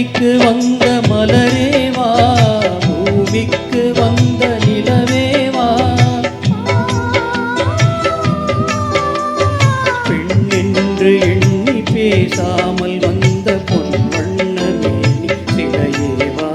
பூமிக்கு வந்த மலரேவா, பூமிக்கு வந்த நிலவேவா, பெண் என்று எண்ணி பேசாமல் வந்த பொன் வண்ண மேனி சிலையேவா,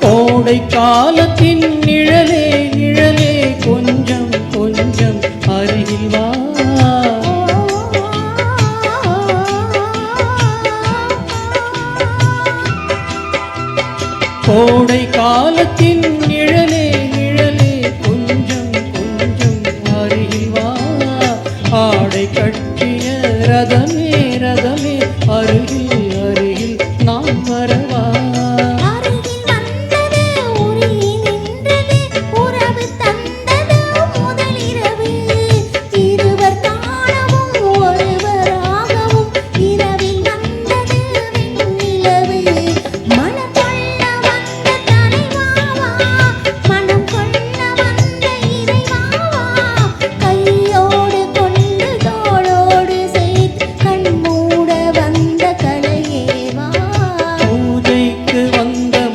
கோடை காலத்தின் நிழலே நிழலே கொஞ்சம் கொஞ்சம் அருகில் வா, கோடை காலத்தின் நிழலே நிழலே கொஞ்சம் கொஞ்சம் அருகில் வா, ஆடை கட்டிய ரதமே ரதமே அருகில் அருகில் நான் வரவா,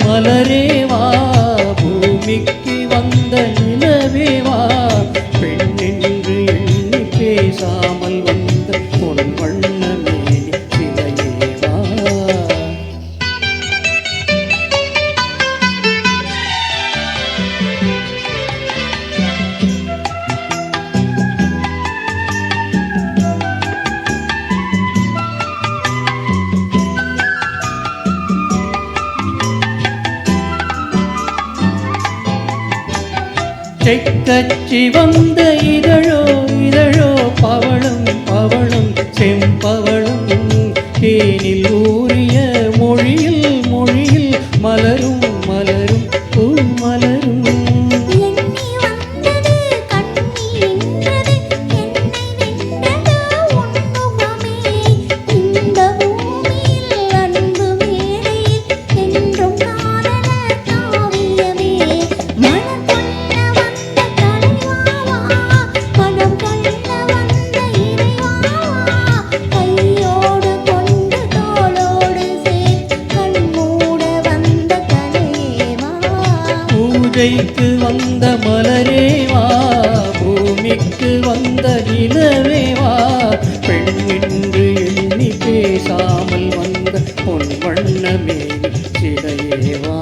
மலரேவா, பூமிக்கு வந்த நிலவேவா, பெண் என்று எண்ணி பேசாமல் வந்த பொன் வண்ண மேனி சிலையேவா, செக்கச்சி வந்த இதழோ இதழோ பவளம் பவளம் செம்பவளம், தேனில் ஊறிய மொழியில் மொழியில் மலரும் மலரும் பூ மலரும், பூஜைக்கு வந்த மலரேவா, பூமிக்கு வந்த நிலவேவா, பெண் என்று எண்ணி பேசாமல் வந்த பொன் வண்ண மேனி சிலையேவா.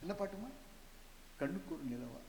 என்ன பாட்டுமா? கண்ணுக்கு ஒரு நிலவா.